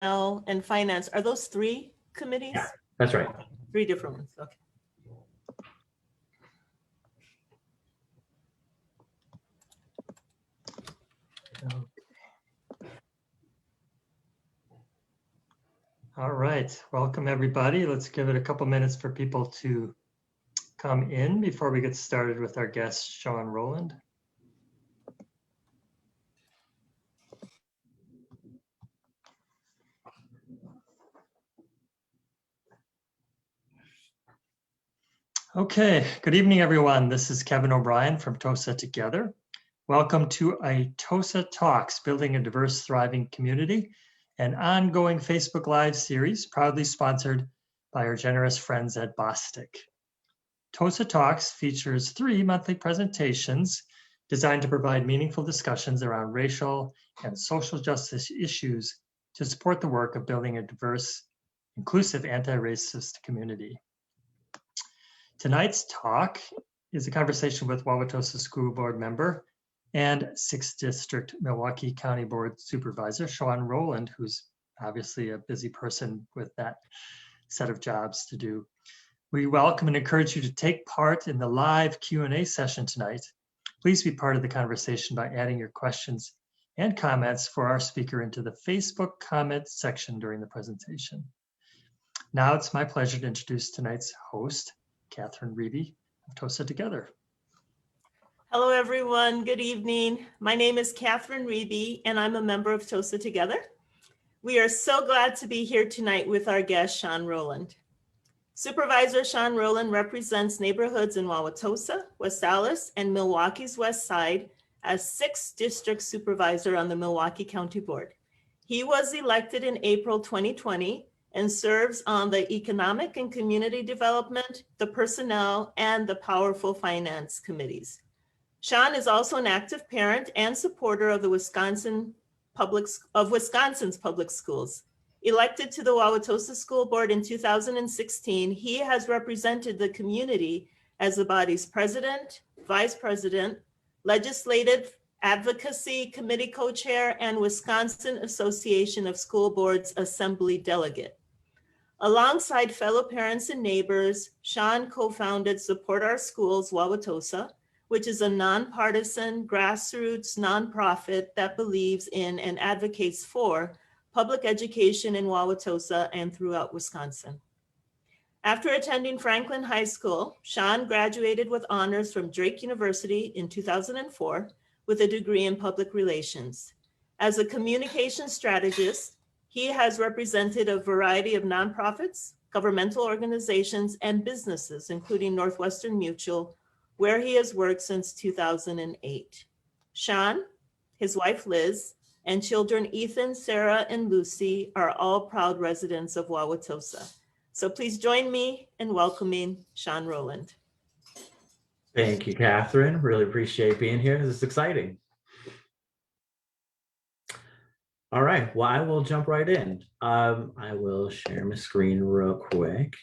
and finance. Are those three committees? Yeah, that's right. Three different ones. Okay. All right, welcome everybody. Let's give it a couple minutes for people to come in before we get started with our guest, Shawn Rolland. Okay, good evening, everyone. This is Kevin O'Brien from Tosa Together. Welcome to a Tosa Talks, Building a Diverse, Thriving Community, an ongoing Facebook Live series proudly sponsored by our generous friends at Bostic. Tosa Talks features 3 monthly presentations designed to provide meaningful discussions around racial and social justice issues to support the work of building a diverse, inclusive, anti-racist community. Tonight's talk is a conversation with Wauwatosa School Board member and 6th District Milwaukee County Board Supervisor, Shawn Rolland, who's obviously a busy person with that set of jobs to do. We welcome and encourage you to take part in the live Q&A session tonight. Please be part of the conversation by adding your questions and comments for our speaker into the Facebook comment section during the presentation. Now it's my pleasure to introduce tonight's host, Catherine Reeby of Tosa Together. Hello, everyone. Good evening. My name is Catherine Reeby, and I'm a member of Tosa Together. We are so glad to be here tonight with our guest, Shawn Rolland. Supervisor Shawn Rolland represents neighborhoods in Wauwatosa, West Allis, and Milwaukee's West Side as 6th District Supervisor on the Milwaukee County Board. He was elected in April 2020 and serves on the Economic and Community Development, the Personnel, and the Powerful Finance Committees. Shawn is also an active parent and supporter of the Wisconsin's public schools. Elected to the Wauwatosa School Board in 2016, he has represented the community as the body's president, vice president, legislative advocacy committee co-chair, and Wisconsin Association of School Boards Assembly delegate. Alongside fellow parents and neighbors, Shawn co-founded Support Our Schools Wauwatosa, which is a nonpartisan grassroots nonprofit that believes in and advocates for public education in Wauwatosa and throughout Wisconsin. After attending Franklin High School, Shawn graduated with honors from Drake University in 2004 with a degree in public relations. As a communication strategist, he has represented a variety of nonprofits, governmental organizations, and businesses, including Northwestern Mutual, where he has worked since 2008. Shawn, his wife Liz, and children Ethan, Sarah, and Lucy are all proud residents of Wauwatosa. So please join me in welcoming Shawn Rolland. Thank you, Catherine. Really appreciate being here. This is exciting. All right, well, I will jump right in. I will share my screen real quick.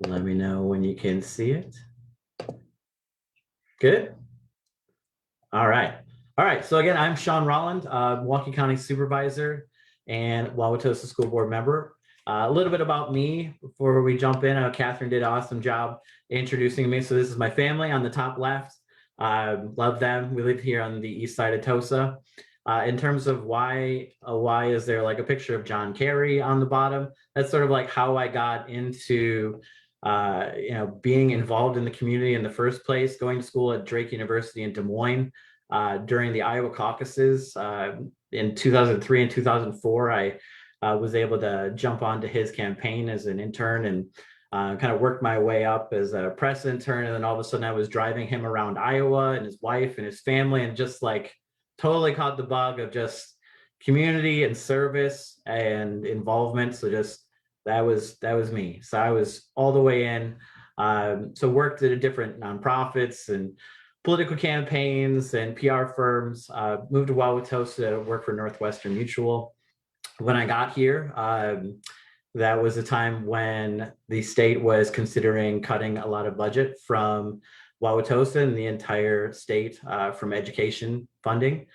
Let me know when you can see it. Good. All right. So again, I'm Shawn Rolland, Milwaukee County Supervisor and Wauwatosa School Board member. A little bit about me before we jump in. Catherine did an awesome job introducing me. So this is my family on the top left. Love them. We live here on the east side of Tosa. In terms of why is there like a picture of John Kerry on the bottom? That's sort of like how I got into being involved in the community in the first place, going to school at Drake University in Des Moines during the Iowa caucuses in 2003 and 2004. I was able to jump onto his campaign as an intern and kind of worked my way up as a press intern. And then all of a sudden I was driving him around Iowa and his wife and his family and just like totally caught the bug of just community and service and involvement. So just that was me. So I was all the way in. So worked at different nonprofits and political campaigns and PR firms. Moved to Wauwatosa to work for Northwestern Mutual. When I got here, that was a time when the state was considering cutting a lot of budget from Wauwatosa and the entire state from education funding.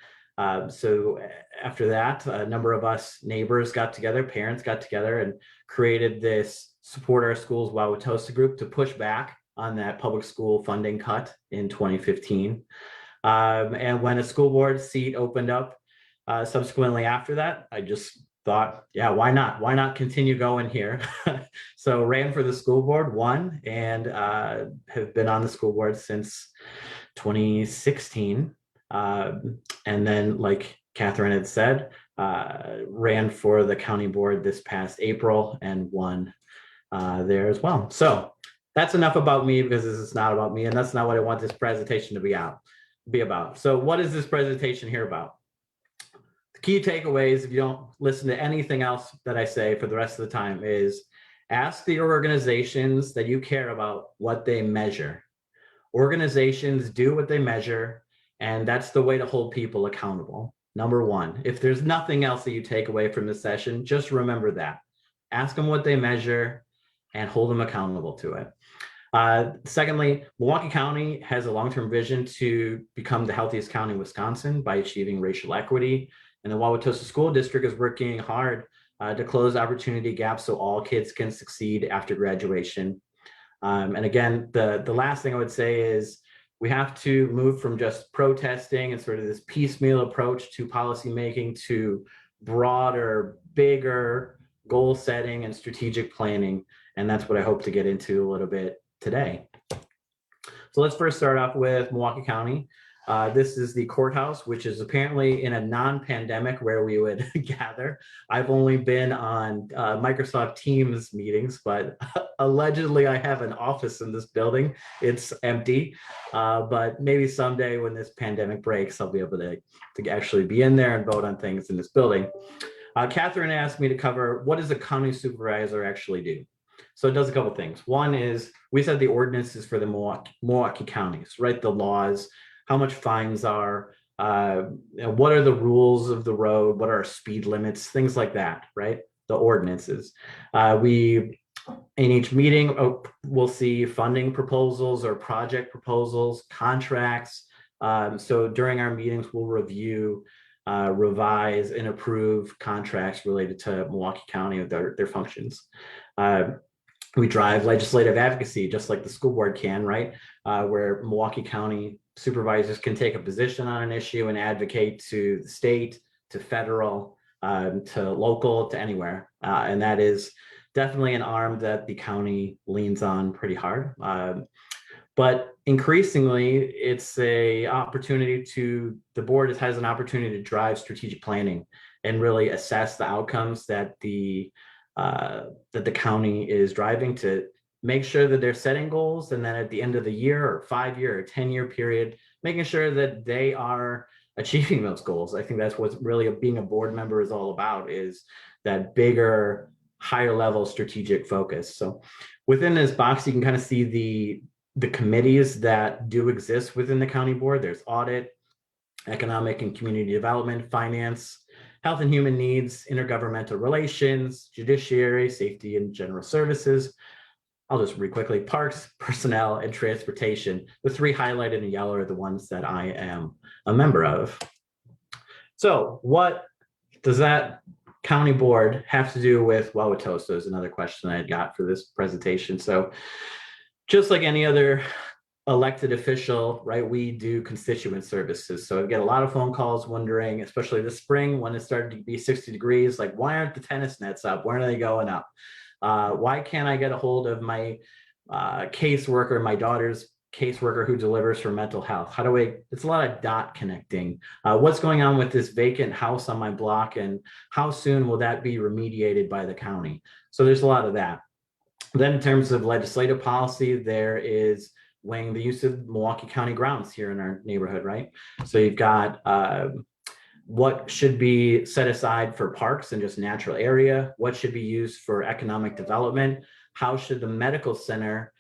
So after that, a number of us neighbors got together, parents got together and created this Support Our Schools Wauwatosa group to push back on that public school funding cut in 2015. And when a school board seat opened up subsequently after that, I just thought, yeah, why not? Why not continue going here? So ran for the school board, won, and have been on the school board since 2016. And then, like Catherine had said, ran for the county board this past April and won there as well. So that's enough about me, because this is not about me, and that's not what I want this presentation to be about. So what is this presentation here about? The key takeaways, if you don't listen to anything else that I say for the rest of the time, is ask the organizations that you care about what they measure. Organizations do what they measure, and that's the way to hold people accountable. Number one, if there's nothing else that you take away from this session, just remember that. Ask them what they measure and hold them accountable to it. Secondly, Milwaukee County has a long-term vision to become the healthiest county in Wisconsin by achieving racial equity. And the Wauwatosa School District is working hard to close opportunity gaps so all kids can succeed after graduation. And again, the last thing I would say is we have to move from just protesting and sort of this piecemeal approach to policymaking to broader, bigger goal setting and strategic planning. And that's what I hope to get into a little bit today. So let's first start off with Milwaukee County. This is the courthouse, which is apparently in a non-pandemic where we would gather. I've only been on Microsoft Teams meetings, but allegedly I have an office in this building. It's empty, but maybe someday when this pandemic breaks, I'll be able to actually be in there and vote on things in this building. Catherine asked me to cover, what does a county supervisor actually do? So it does a couple of things. One is, we said the ordinances for the Milwaukee counties, right? The laws, how much fines are, what are the rules of the road, what are our speed limits, things like that, right? The ordinances. We, in each meeting, we'll see funding proposals or project proposals, contracts. So during our meetings, we'll review, revise, and approve contracts related to Milwaukee County and their functions. We drive legislative advocacy, just like the school board can, right? Where Milwaukee County supervisors can take a position on an issue and advocate to the state, to federal, to local, to anywhere. And that is definitely an arm that the county leans on pretty hard. But increasingly, it's a opportunity the board has an opportunity to drive strategic planning and really assess the outcomes that the county is driving, to make sure that they're setting goals, and then at the end of the year or 5-year or 10-year period, making sure that they are achieving those goals. I think that's what's really being a board member is all about, is that bigger, higher level strategic focus. So within this box, you can kind of see the committees that do exist within the county board. There's audit, economic and community development, finance, health and human needs, intergovernmental relations, judiciary, safety and general services. I'll just read quickly: parks, personnel, and transportation. The three highlighted in yellow are the ones that I am a member of. So what does that county board have to do with Wauwatosa is another question I had got for this presentation. So just like any other elected official, right, we do constituent services. So I get a lot of phone calls wondering, especially this spring when it started to be 60 degrees, like, why aren't the tennis nets up? When are they going up? Why can't I get a hold of my caseworker, my daughter's caseworker who delivers for mental health? How do it's a lot of dot connecting. What's going on with this vacant house on my block, and how soon will that be remediated by the county? So there's a lot of that. Then in terms of legislative policy, there is weighing the use of Milwaukee County grounds here in our neighborhood, right? So you've got what should be set aside for parks and just natural area, what should be used for economic development, how should the medical center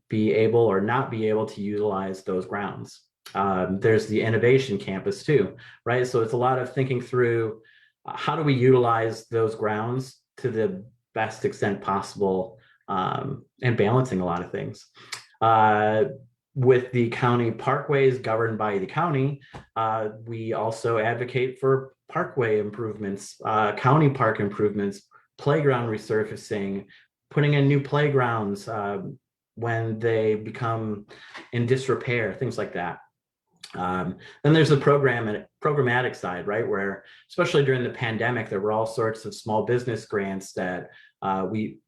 be able or not be able to utilize those grounds. There's the innovation campus too, right? So it's a lot of thinking through how do we utilize those grounds to the best extent possible, and balancing a lot of things. with the county parkways governed by the county, we also advocate for parkway improvements, county park improvements, playground resurfacing, putting in new playgrounds when they become in disrepair, things like that. Then there's the programmatic side, right? Where, especially during the pandemic, there were all sorts of small business grants that we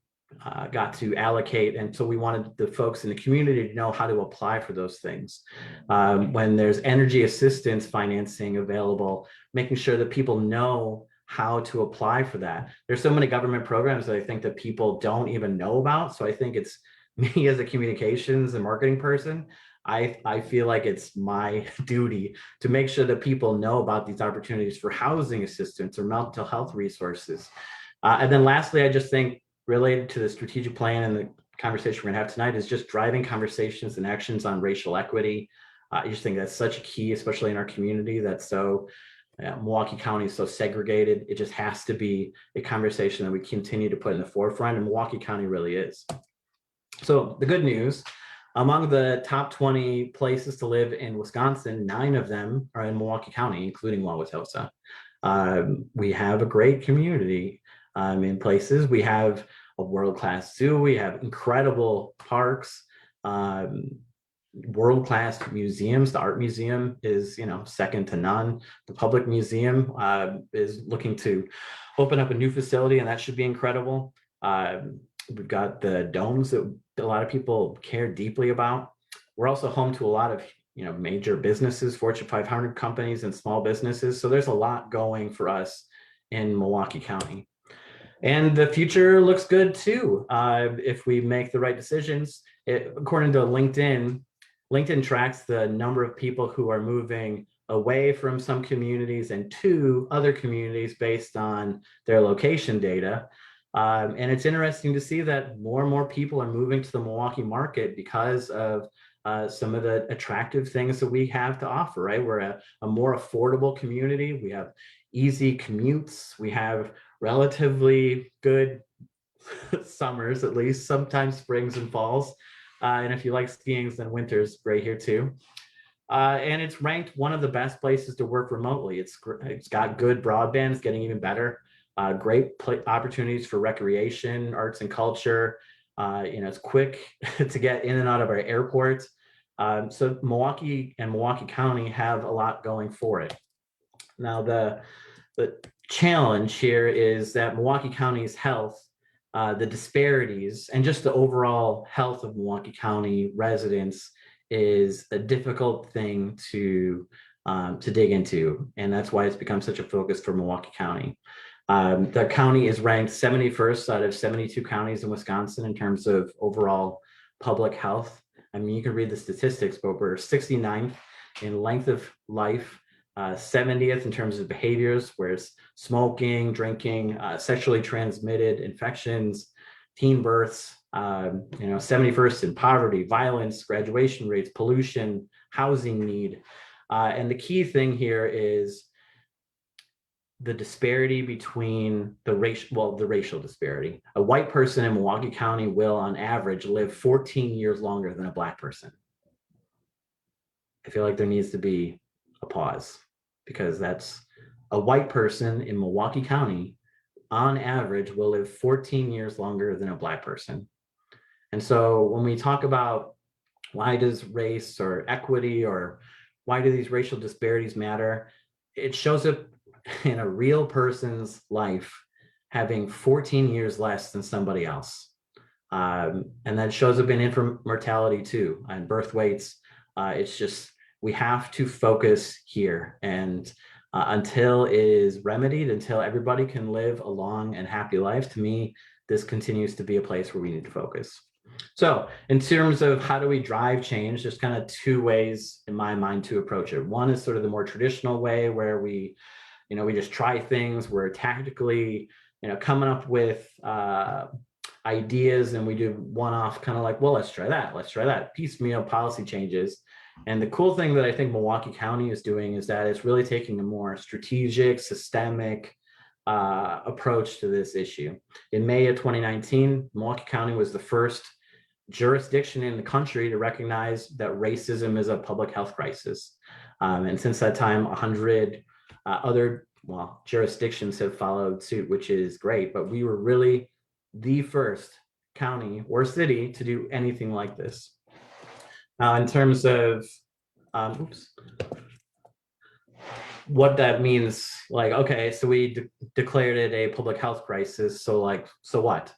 got to allocate. And so we wanted the folks in the community to know how to apply for those things. When there's energy assistance financing available, making sure that people know how to apply for that. There's so many government programs that I think that people don't even know about. So I think it's me as a communications and marketing person, I feel like it's my duty to make sure that people know about these opportunities for housing assistance or mental health resources. And then lastly, I just think related to the strategic plan and the conversation we're gonna have tonight is just driving conversations and actions on racial equity. I just think that's such a key, especially in our community that's so, Milwaukee County is so segregated. It just has to be a conversation that we continue to put in the forefront, and Milwaukee County really is. So the good news, among the top 20 places to live in Wisconsin, 9 of them are in Milwaukee County, including Wauwatosa. We have a great community in places. We have a world-class zoo. We have incredible parks, world-class museums. The art museum is, second to none. The public museum is looking to open up a new facility, and that should be incredible. We've got the domes that a lot of people care deeply about. We're also home to a lot of major businesses, Fortune 500 companies and small businesses. So there's a lot going for us in Milwaukee County. And the future looks good too, if we make the right decisions. According to LinkedIn tracks the number of people who are moving away from some communities and to other communities based on their location data. And it's interesting to see that more and more people are moving to the Milwaukee market because of some of the attractive things that we have to offer, right? We're a more affordable community. We have easy commutes. We have relatively good summers, at least, sometimes springs and falls. And if you like skiing, then winter's great here too. And it's ranked one of the best places to work remotely. It's got good broadband, it's getting even better. Great opportunities for recreation, arts and culture. It's quick to get in and out of our airport. So Milwaukee and Milwaukee County have a lot going for it. Now, the challenge here is that Milwaukee County's health, the disparities, and just the overall health of Milwaukee County residents is a difficult thing to dig into. And that's why it's become such a focus for Milwaukee County. The county is ranked 71st out of 72 counties in Wisconsin in terms of overall public health. I mean, you can read the statistics, but we're 69th in length of life, 70th in terms of behaviors, whereas smoking, drinking, sexually transmitted infections, teen births, 71st in poverty, violence, graduation rates, pollution, housing need. And the key thing here is the disparity between the racial disparity. A white person in Milwaukee County will, on average, live 14 years longer than a Black person. I feel like there needs to be a pause, because that's a white person in Milwaukee County, on average, will live 14 years longer than a Black person. And so when we talk about why does race or equity or why do these racial disparities matter, it shows up in a real person's life having 14 years less than somebody else. And that shows up in infant mortality too, and birth weights. It's just, we have to focus here. And until it is remedied, until everybody can live a long and happy life, to me, this continues to be a place where we need to focus. So in terms of how do we drive change, there's kind of 2 ways in my mind to approach it. One is sort of the more traditional way where we just try things. We're tactically, coming up with ideas, and we do one-off kind of like, well, let's try that, piecemeal policy changes. And the cool thing that I think Milwaukee County is doing is that it's really taking a more strategic, systemic approach to this issue. In May of 2019, Milwaukee County was the first jurisdiction in the country to recognize that racism is a public health crisis. And since that time, 100 other jurisdictions have followed suit, which is great. But we were really the first county or city to do anything like this. In terms of what that means, like, okay, so we declared it a public health crisis. So like, so what?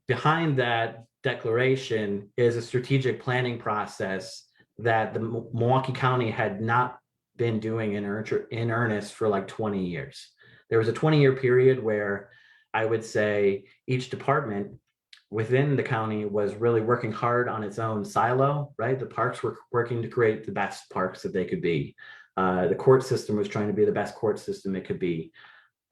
Behind that declaration is a strategic planning process that the Milwaukee County had not been doing in earnest for like 20 years. There was a 20-year period where I would say each department within the county was really working hard on its own silo, right? The parks were working to create the best parks that they could be. The court system was trying to be the best court system it could be,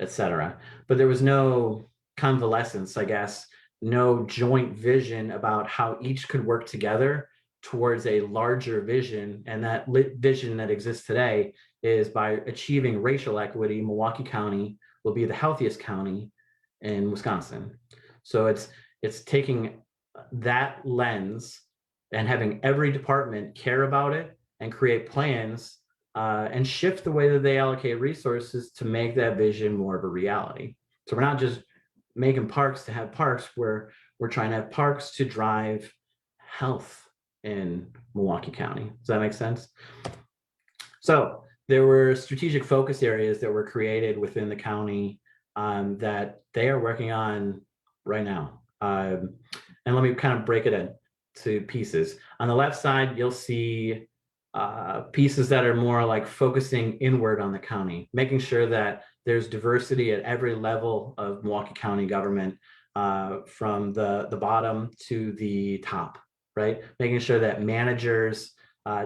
et cetera. But there was no convalescence, I guess, no joint vision about how each could work together towards a larger vision. And that vision that exists today is by achieving racial equity, Milwaukee County will be the healthiest county in Wisconsin. So it's taking that lens and having every department care about it and create plans and shift the way that they allocate resources to make that vision more of a reality. So we're not just making parks to have parks, we're trying to have parks to drive health in Milwaukee County. Does that make sense? So there were strategic focus areas that were created within the county that they are working on right now. And let me kind of break it into pieces. On the left side, you'll see pieces that are more like focusing inward on the county, making sure that there's diversity at every level of Milwaukee County government, from the bottom to the top, right? Making sure that managers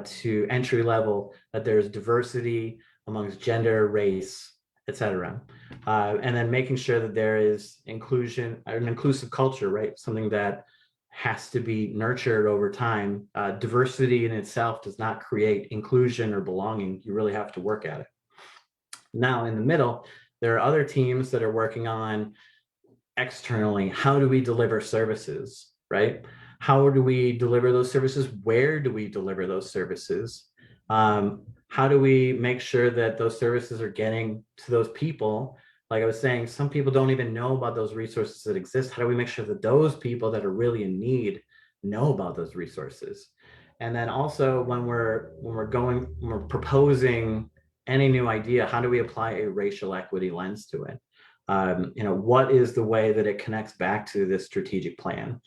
to entry level, that there's diversity amongst gender, race, et cetera. And then making sure that there is inclusion, an inclusive culture, right? Something that has to be nurtured over time. Diversity in itself does not create inclusion or belonging. You really have to work at it. Now, in the middle, there are other teams that are working on externally. How do we deliver services, right? How do we deliver those services? Where do we deliver those services? How do we make sure that those services are getting to those people? Like I was saying, some people don't even know about those resources that exist. How do we make sure that those people that are really in need know about those resources? And then also when we're proposing any new idea, how do we apply a racial equity lens to it? What is the way that it connects back to this strategic plan?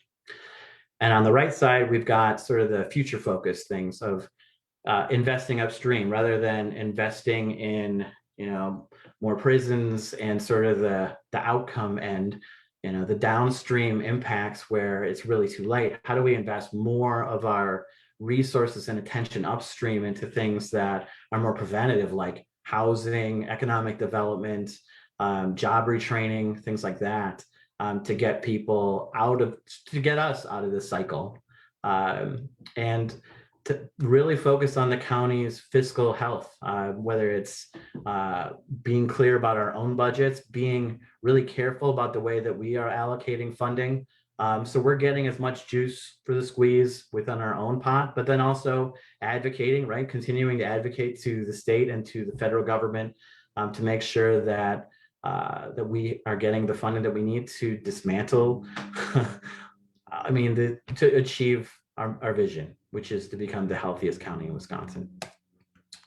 And on the right side, we've got sort of the future focused things of investing upstream rather than investing in, more prisons and sort of the outcome and, the downstream impacts where it's really too late. How do we invest more of our resources and attention upstream into things that are more preventative, like housing, economic development, job retraining, things like that, to get people to get us out of this cycle, and to really focus on the county's fiscal health, whether it's being clear about our own budgets, being really careful about the way that we are allocating funding. So we're getting as much juice for the squeeze within our own pot, but then also advocating, right? Continuing to advocate to the state and to the federal government to make sure that that we are getting the funding that we need to dismantle, to achieve our vision, which is to become the healthiest county in Wisconsin.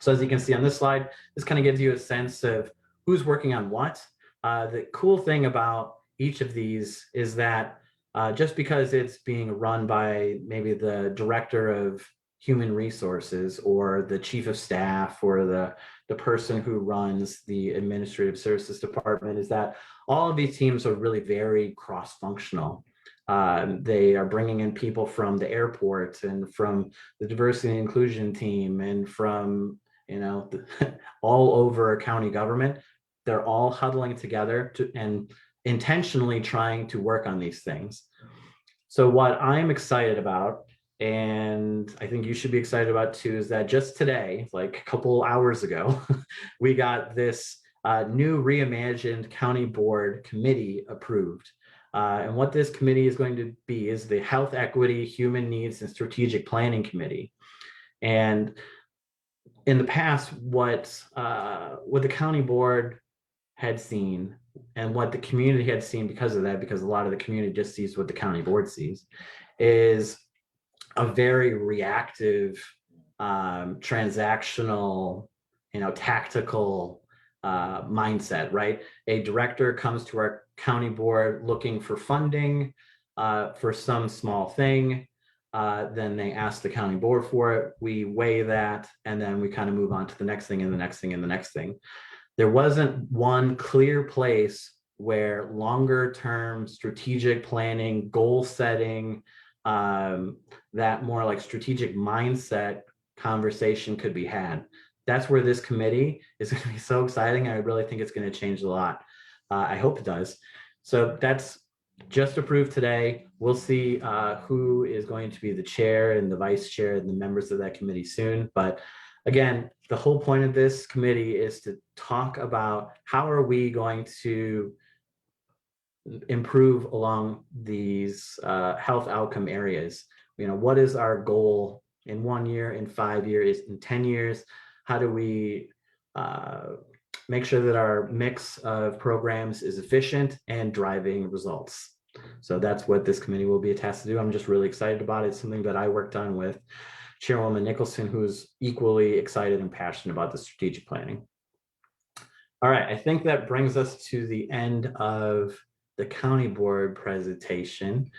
So as you can see on this slide, this kind of gives you a sense of who's working on what. The cool thing about each of these is that just because it's being run by maybe the director of human resources or the chief of staff or the person who runs the administrative services department, is that all of these teams are really very cross-functional. They are bringing in people from the airport and from the diversity and inclusion team and from, all over county government. They're all huddling together and intentionally trying to work on these things. So what I'm excited about, and I think you should be excited about too, is that just today, like a couple hours ago, we got this new reimagined county board committee approved. And what this committee is going to be is the Health Equity, Human Needs, and Strategic Planning Committee. And in the past, what the county board had seen and what the community had seen because of that, because a lot of the community just sees what the county board sees, is a very reactive, transactional, tactical mindset, right? A director comes to our county board looking for funding for some small thing. Then they ask the county board for it. We weigh that, and then we kind of move on to the next thing and the next thing and the next thing. There wasn't one clear place where longer term strategic planning, goal setting, that more like strategic mindset conversation could be had. That's where this committee is going to be so exciting. I really think it's going to change a lot. I hope it does. So that's just approved today. We'll see who is going to be the chair and the vice chair and the members of that committee soon. But again, the whole point of this committee is to talk about how are we going to improve along these health outcome areas. What is our goal in 1 year, in 5 years, in 10 years? How do we make sure that our mix of programs is efficient and driving results? So that's what this committee will be tasked to do. I'm just really excited about it. It's something that I worked on with Chairwoman Nicholson, who's equally excited and passionate about the strategic planning. All right, I think that brings us to the end of the county board presentation.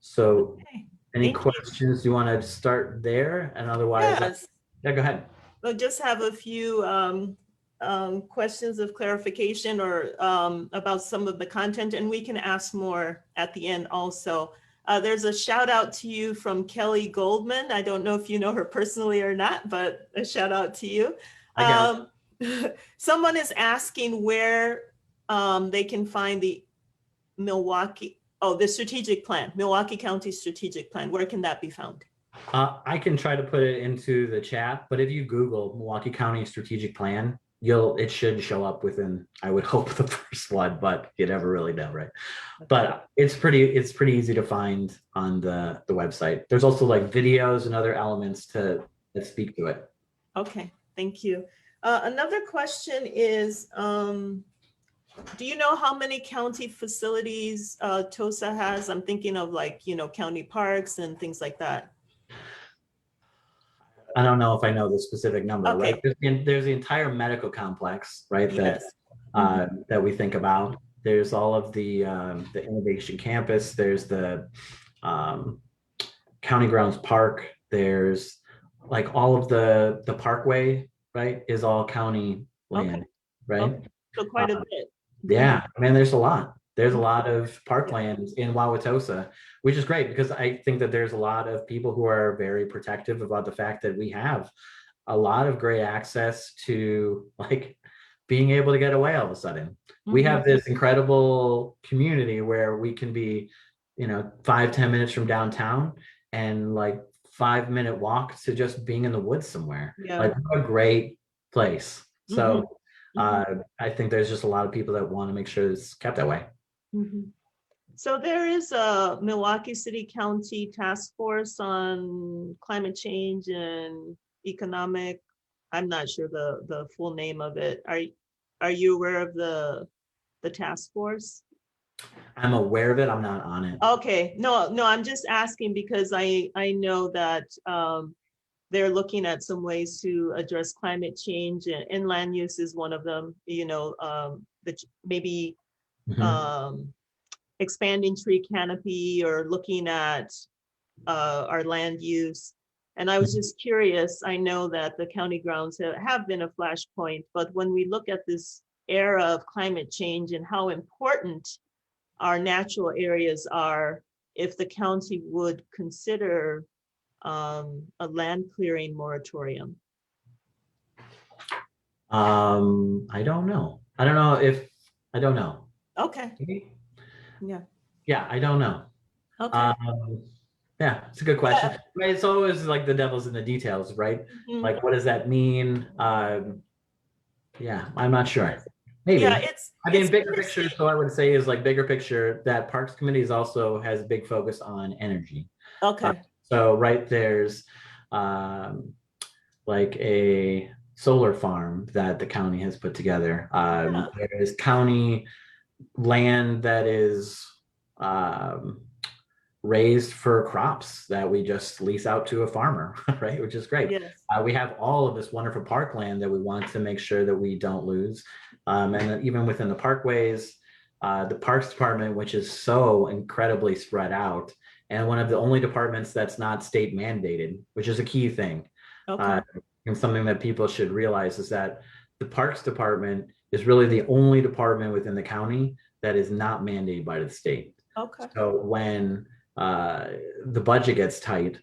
So any questions? Do you want to start there? And otherwise, yes. Yeah, go ahead. We'll just have a few questions of clarification or about some of the content, and we can ask more at the end also. There's a shout out to you from Kelly Goldman. I don't know if you know her personally or not, but a shout out to you. Someone is asking where they can find the the strategic plan, Milwaukee County strategic plan. Where can that be found? I can try to put it into the chat, but if you Google Milwaukee County strategic plan, it should show up within, I would hope, the first one, but you never really know, right? Okay. But it's pretty easy to find on the website. There's also like videos and other elements that speak to it. Okay, thank you. Another question is, do you know how many county facilities Tosa has? I'm thinking of county parks and things like that. I don't know if I know the specific number, okay. Right? There's the entire medical complex, right? Yes. That we think about. There's all of the innovation campus. There's the county grounds park. There's like all of the parkway, right? Is all county land, right? Okay. So quite a bit. Yeah, I mean, there's a lot. There's a lot of parklands in Wauwatosa, which is great because I think that there's a lot of people who are very protective about the fact that we have a lot of great access to like being able to get away all of a sudden. Mm-hmm. We have this incredible community where we can be, 5-10 minutes from downtown and like 5-minute walk to just being in the woods somewhere. Yeah. Like what a great place. So I think there's just a lot of people that want to make sure it's kept that way. Mm-hmm. So there is a Milwaukee City County Task Force on Climate Change and Economic. I'm not sure the full name of it. Are you aware of the task force? I'm aware of it. I'm not on it. Okay. No, I'm just asking because I know that they're looking at some ways to address climate change, and land use is one of them. Maybe expanding tree canopy or looking at our land use. And I was just curious, I know that the county grounds have been a flashpoint, but when we look at this era of climate change and how important our natural areas are, if the county would consider a land clearing moratorium. I don't know. I don't know. Okay. Yeah, I don't know. Okay. Yeah, it's a good question. Yeah. Right, it's always like the devil's in the details, right? Mm-hmm. Like, what does that mean? Yeah, I'm not sure. maybe. Yeah, it's I mean, it's bigger picture, interesting. so I would say is like bigger picture that Parks Committees also has a big focus on energy. Okay. So right there's um, like a solar farm that the county has put together. Yeah. There is county land that is um, raised for crops that we just lease out to a farmer, right? Which is great. Yes. We have all of this wonderful parkland that we want to make sure that we don't lose. And then even within the parkways, the Parks Department, which is so incredibly spread out, and one of the only departments that's not state mandated, which is a key thing. Okay. And something that people should realize is that the Parks Department is really the only department within the county that is not mandated by the state. Okay. So when the budget gets tight,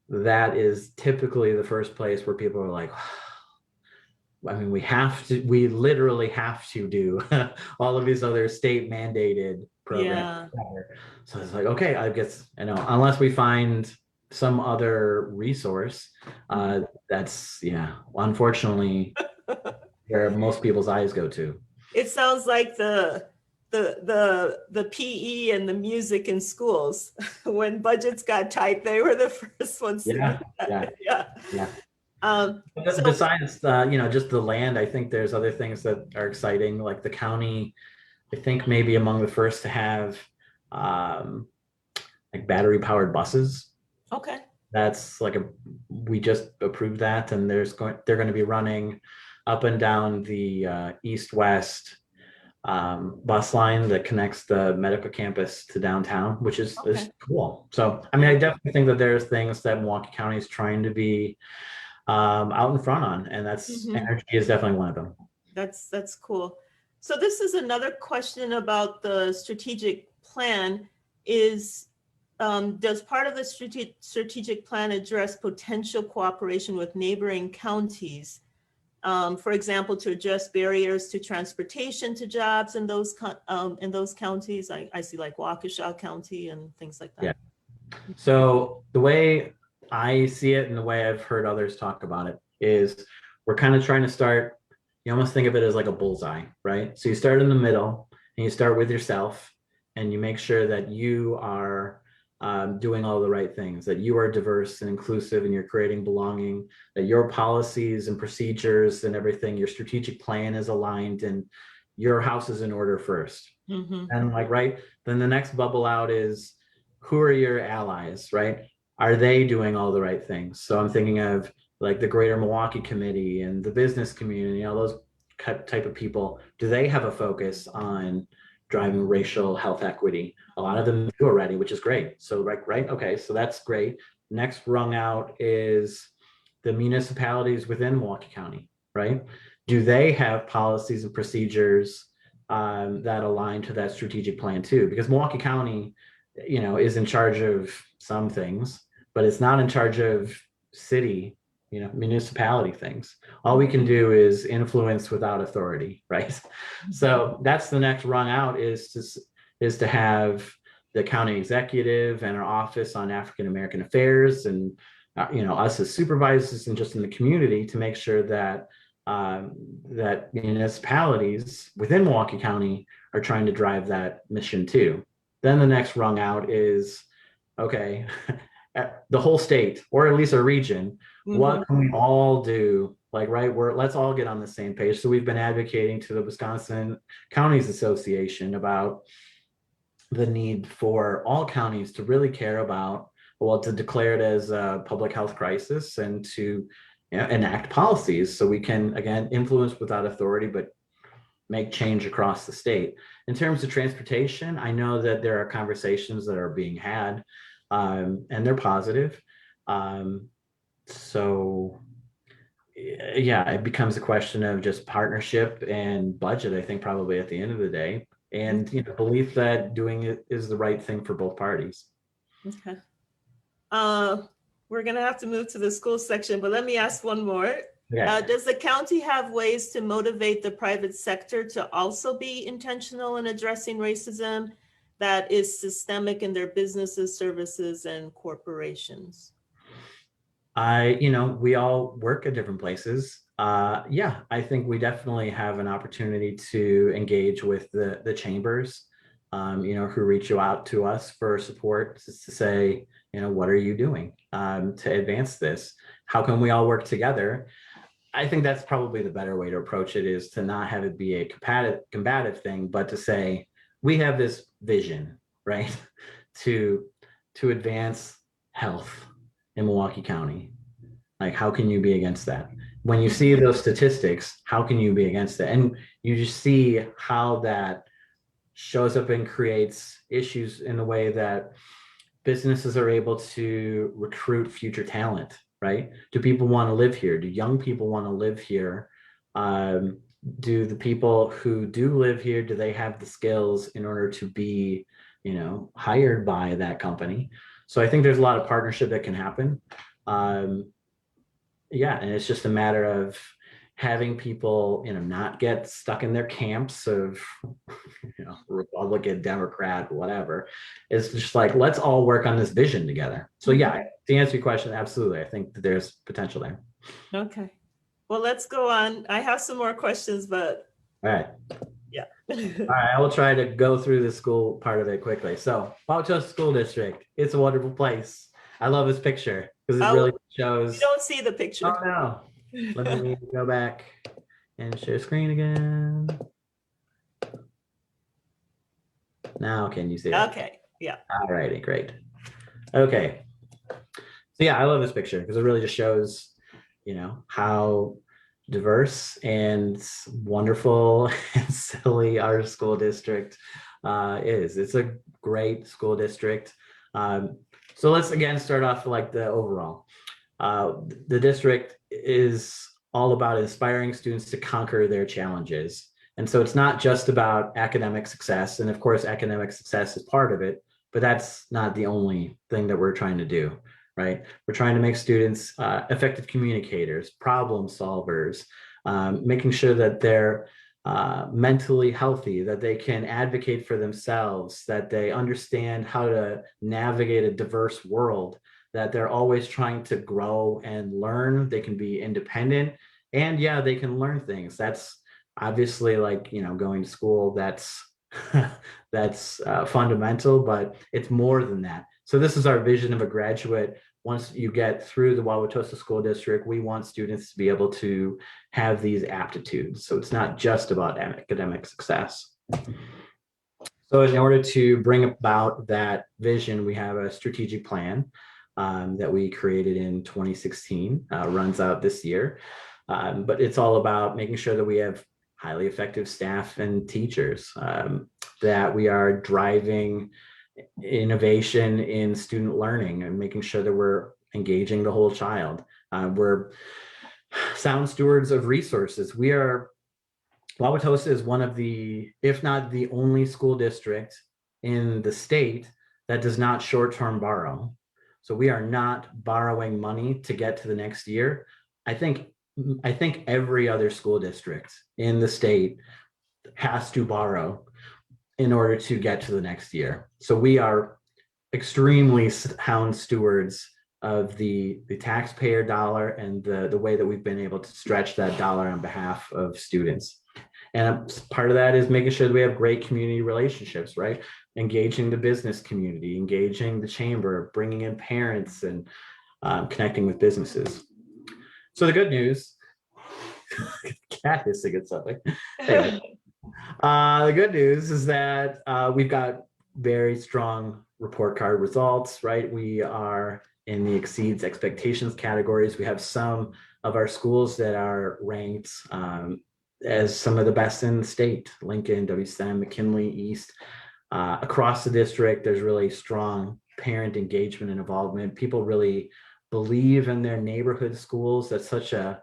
that is typically the first place where people are like, I mean, we literally have to do all of these other state mandated programs. Yeah. So it's like, okay, I guess, unless we find some other resource, that's, unfortunately, where most people's eyes go to. It sounds like the PE and the music in schools. When budgets got tight, they were the first ones to Yeah, do that. yeah. Yeah. So Besides, just the land, I think there's other things that are exciting, like the county, I think maybe among the first to have like battery powered buses. okay. That's like we just approved that, and they're going to be running up and down the east-west bus line that connects the medical campus to downtown, which is Okay. cool. So, I mean, I definitely think that there's things that Milwaukee County is trying to be out in front on, and that's energy is definitely one of them. That's cool. So this is another question about the strategic plan. Does part of the strategic plan address potential cooperation with neighboring counties? For example, to address barriers to transportation to jobs in those counties. I see like Waukesha County and things like that. Yeah. So the way I see it and the way I've heard others talk about it is we're kind of trying to start, you almost think of it as like a bullseye, right? So you start in the middle and you start with yourself and you make sure that you are doing all the right things, that you are diverse and inclusive and you're creating belonging, that your policies and procedures and everything, your strategic plan is aligned and your house is in order first. And then the next bubble out is, who are your allies, right? Are they doing all the right things? So I'm thinking of like the Greater Milwaukee Committee and the business community, those type of people. Do they have a focus on driving racial health equity? A lot of them do already, which is great. So right, okay, so that's great. Next rung out is the municipalities within Milwaukee County, right? Do they have policies and procedures that align to that strategic plan too? Because Milwaukee County, is in charge of some things, but it's not in charge of city, municipality things. All we can do is influence without authority, right? So that's the next rung out is to have the county executive and our office on African American affairs and us as supervisors and just in the community to make sure that that municipalities within Milwaukee County are trying to drive that mission too. Then the next rung out is, okay, the whole state, or at least a region, what can we all do? Like, right, let's all get on the same page. So we've been advocating to the Wisconsin Counties Association about the need for all counties to really care about, to declare it as a public health crisis and to enact policies so we can, again, influence without authority, but make change across the state. In terms of transportation, I know that there are conversations that are being had, and they're positive. So yeah, it becomes a question of just partnership and budget, I think, probably at the end of the day, and belief that doing it is the right thing for both parties. Okay. We're gonna have to move to the school section, but let me ask one more. Okay. Does the county have ways to motivate the private sector to also be intentional in addressing racism that is systemic in their businesses, services, and corporations? We all work at different places. Yeah, I think we definitely have an opportunity to engage with the chambers, who reach out to us for support, just to say, what are you doing to advance this? How can we all work together? I think that's probably the better way to approach it, is to not have it be a combative thing, but to say, we have this vision, right? to advance health in Milwaukee County. Like, how can you be against that? When you see those statistics, how can you be against it? And you just see how that shows up and creates issues in the way that businesses are able to recruit future talent, right? Do people want to live here? Do young people want to live here? Do the people who do live here, do they have the skills in order to be, hired by that company? So I think there's a lot of partnership that can happen. Yeah, and it's just a matter of having people, not get stuck in their camps of, Republican, Democrat, whatever. It's just like, let's all work on this vision together. So yeah, to answer your question, absolutely. I think that there's potential there. Okay. Well, let's go on. I have some more questions, but All right. yeah. All right, I will try to go through the school part of it quickly. So, Wauwatosa School District, it's a wonderful place. I love this picture because it really shows. You don't see the picture. Oh no. Let me go back and share screen again. Now can you see it? Okay. Yeah. All righty, great. Okay. So yeah, I love this picture because it really just shows, how diverse and wonderful and silly our school district is. It's a great school district. So let's again start off like the overall. The district is all about inspiring students to conquer their challenges. And so it's not just about academic success. And of course, academic success is part of it, but that's not the only thing that we're trying to do, right? We're trying to make students effective communicators, problem solvers, making sure that they're mentally healthy, that they can advocate for themselves, that they understand how to navigate a diverse world, that they're always trying to grow and learn. They can be independent, and yeah, they can learn things. That's obviously like, going to school, that's fundamental, but it's more than that. So this is our vision of a graduate. Once you get through the Wauwatosa School District, we want students to be able to have these aptitudes. So it's not just about academic success. So in order to bring about that vision, we have a strategic plan that we created in 2016, runs out this year. But it's all about making sure that we have highly effective staff and teachers, that we are driving innovation in student learning and making sure that we're engaging the whole child. We're sound stewards of resources. Wauwatosa is one of the, if not the only school district in the state that does not short-term borrow. So we are not borrowing money to get to the next year. I think every other school district in the state has to borrow in order to get to the next year. So we are extremely sound stewards of the taxpayer dollar and the way that we've been able to stretch that dollar on behalf of students. And part of that is making sure that we have great community relationships, right? Engaging the business community, engaging the chamber, bringing in parents, and connecting with businesses. So the good news, cat hissing at something. Anyway, the good news is that we've got very strong report card results, right? We are in the exceeds expectations categories. We have some of our schools that are ranked as some of the best in the state: Lincoln, WSTEM, McKinley, East. Across the district, there's really strong parent engagement and involvement. People really believe in their neighborhood schools. That's such a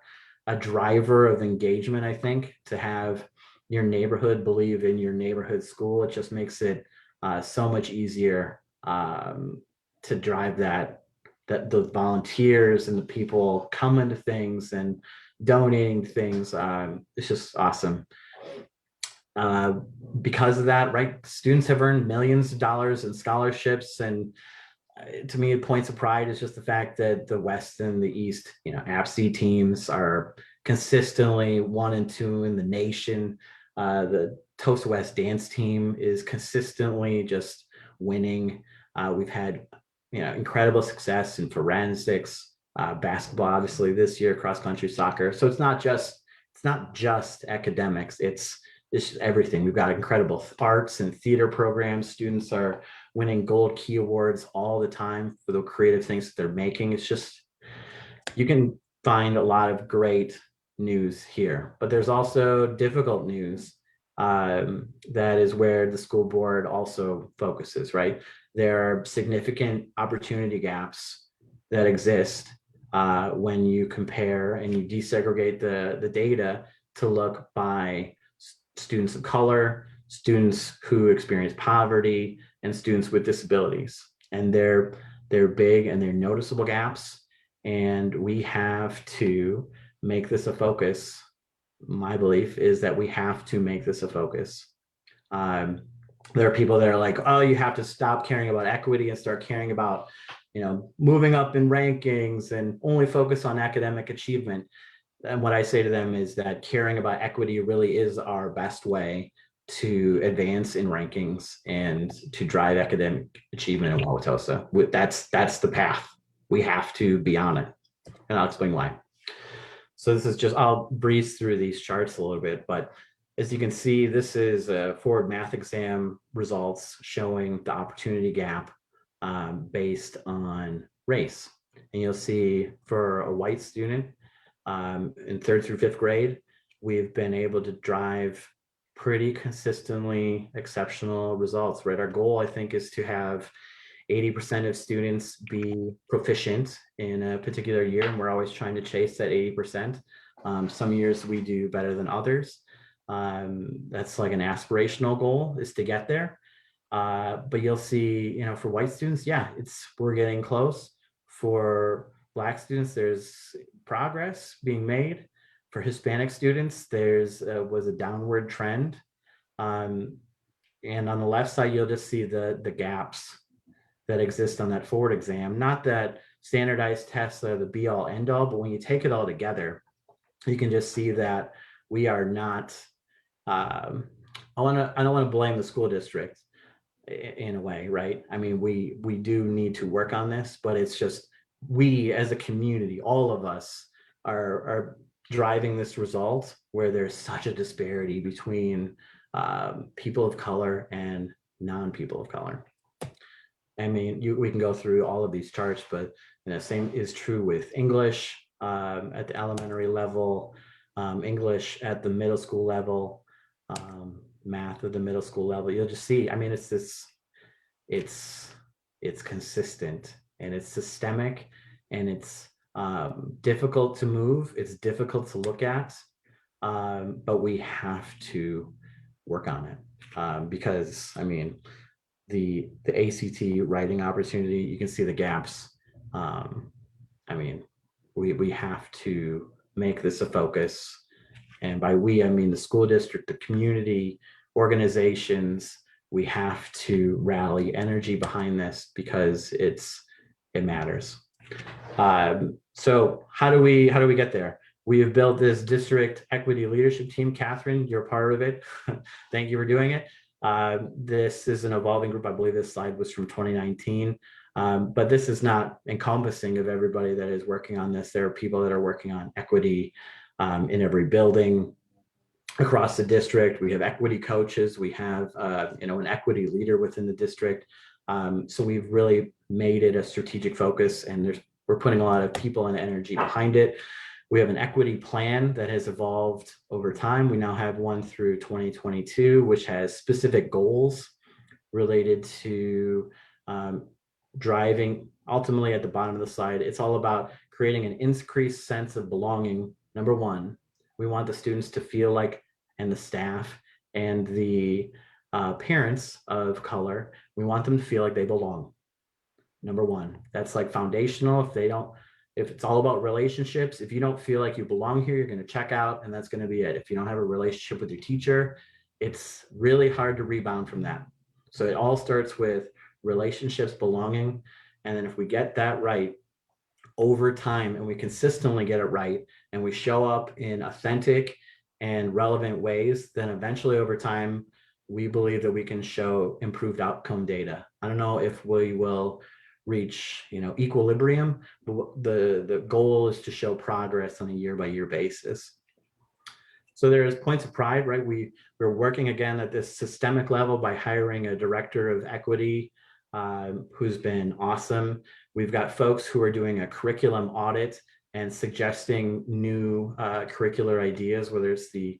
driver of engagement, I think, to have your neighborhood believe in your neighborhood school. It just makes it so much easier to drive that the volunteers and the people coming to things and donating things. It's just awesome. Because of that, right? Students have earned millions of dollars in scholarships, and to me, points of pride is just the fact that the West and the East, APC teams are consistently 1 and 2 in the nation. The Tosa West dance team is consistently just winning. We've had, incredible success in forensics, basketball, obviously this year, cross country, soccer. So it's not just academics. It's everything. We've got incredible arts and theater programs. Students are winning gold key awards all the time for the creative things that they're making. It's just, you can find a lot of great news here, but there's also difficult news. That is where the school board also focuses, right? There are significant opportunity gaps that exist when you compare and you desegregate the data to look by students of color, students who experience poverty, and students with disabilities. And they're big and they're noticeable gaps. And we have to make this a focus. My belief is that we have to make this a focus. There are people that are like, oh, you have to stop caring about equity and start caring about, moving up in rankings and only focus on academic achievement. And what I say to them is that caring about equity really is our best way to advance in rankings and to drive academic achievement in Wauwatosa. That's the path. We have to be on it. And I'll explain why. So this is just, I'll breeze through these charts a little bit, but as you can see, this is a forward math exam results showing the opportunity gap based on race. And you'll see for a white student in 3rd through 5th grade, we've been able to drive pretty consistently exceptional results, right? Our goal, I think, is to have 80% of students be proficient in a particular year, and we're always trying to chase that 80%. Some years we do better than others. That's like an aspirational goal, is to get there. But you'll see, for white students, we're getting close. For Black students, there's progress being made. For Hispanic students, there's was a downward trend. And on the left side, you'll just see the gaps that exist on that forward exam. Not that standardized tests are the be all end all, but when you take it all together, you can just see that we are not, I don't want to blame the school district in a way, right? I mean, we do need to work on this, but it's just, we as a community, all of us are driving this result where there's such a disparity between people of color and non-people of color. I mean, we can go through all of these charts, but same is true with English at the elementary level, English at the middle school level, math at the middle school level. You'll just see, I mean, it's consistent and it's systemic and it's difficult to move. It's difficult to look at, but we have to work on it because, I mean, the ACT writing opportunity, you can see the gaps. I mean, we have to make this a focus. And by we, I mean the school district, the community, organizations. We have to rally energy behind this because it matters. So how do we get there? We have built this district equity leadership team. Catherine, you're part of it. Thank you for doing it. This is an evolving group. I believe this slide was from 2019, but this is not encompassing of everybody that is working on this. There are people that are working on equity in every building across the district. We have equity coaches. We have an equity leader within the district. So we've really made it a strategic focus, and we're putting a lot of people and energy behind it. We have an equity plan that has evolved over time. We now have one through 2022, which has specific goals related to driving. Ultimately, at the bottom of the slide, it's all about creating an increased sense of belonging. Number one, we want the students to feel like, and the staff and the parents of color, we want them to feel like they belong. Number one, that's like foundational. If it's all about relationships, if you don't feel like you belong here, you're going to check out, and that's going to be it. If you don't have a relationship with your teacher, it's really hard to rebound from that. So it all starts with relationships, belonging, And then if we get that right over time and we consistently get it right and we show up in authentic and relevant ways, then eventually over time, we believe that we can show improved outcome data. I don't know if we will reach, equilibrium, but the goal is to show progress on a year by year basis. So there's points of pride, right? We're working again at this systemic level by hiring a director of equity who's been awesome. We've got folks who are doing a curriculum audit and suggesting new curricular ideas, whether it's the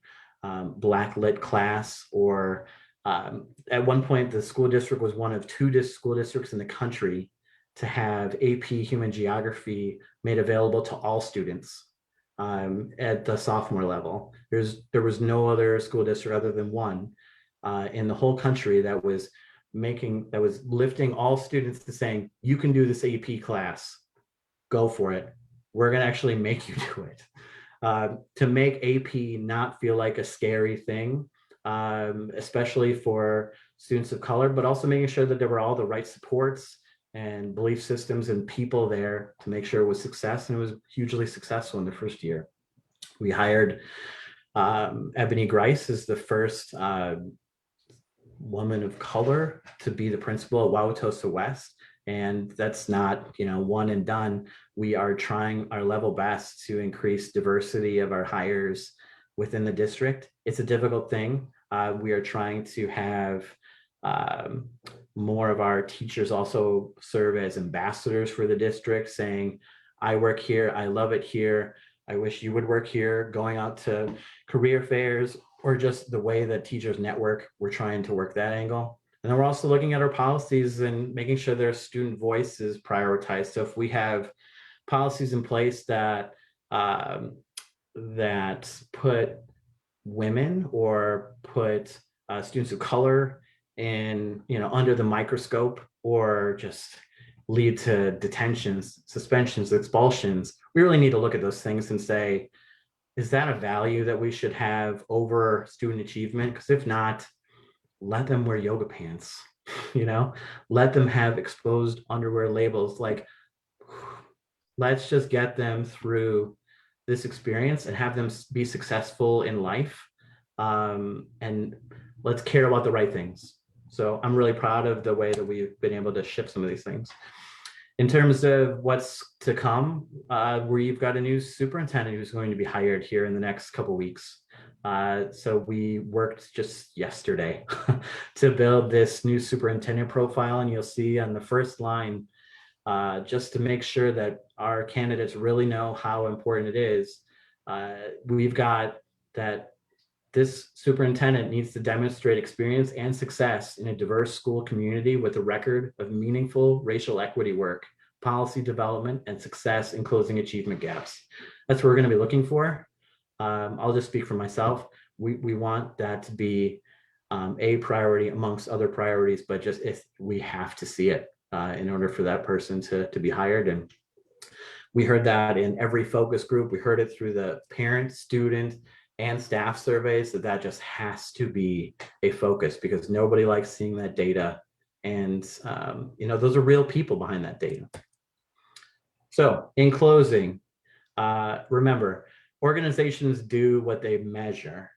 Black Lit class or at one point, the school district was one of two school districts in the country to have AP Human Geography made available to all students at the sophomore level. There was no other school district other than one in the whole country that was lifting all students to saying, you can do this AP class, go for it. We're going to actually make you do it. To make AP not feel like a scary thing, especially for students of color, but also making sure that there were all the right supports and belief systems and people there to make sure it was success. And it was hugely successful in the first year. We hired Ebony Grice as the first woman of color to be the principal at Wauwatosa West. And that's not, one and done. We are trying our level best to increase diversity of our hires within the district. It's a difficult thing. We are trying to have more of our teachers also serve as ambassadors for the district, saying, I work here, I love it here, I wish you would work here, going out to career fairs, or just the way that teachers network, we're trying to work that angle. And then we're also looking at our policies and making sure their student voice is prioritized. So if we have policies in place that that put women or put students of color in, under the microscope, or just lead to detentions, suspensions, expulsions, we really need to look at those things and say, is that a value that we should have over student achievement? Because if not, let them wear yoga pants, let them have exposed underwear labels. Like, let's just get them through this experience and have them be successful in life. And let's care about the right things. So I'm really proud of the way that we've been able to ship some of these things. In terms of what's to come, we've got a new superintendent who's going to be hired here in the next couple of weeks. So we worked just yesterday to build this new superintendent profile, and you'll see on the first line, just to make sure that our candidates really know how important it is. We've got that this superintendent needs to demonstrate experience and success in a diverse school community with a record of meaningful racial equity work, policy development, and success in closing achievement gaps. That's what we're going to be looking for. I'll just speak for myself. We want that to be a priority amongst other priorities, but just if we have to see it in order for that person to be hired. And we heard that in every focus group. We heard it through the parent, student, and staff surveys that just has to be a focus, because nobody likes seeing that data. And, those are real people behind that data. So in closing, remember, organizations do what they measure.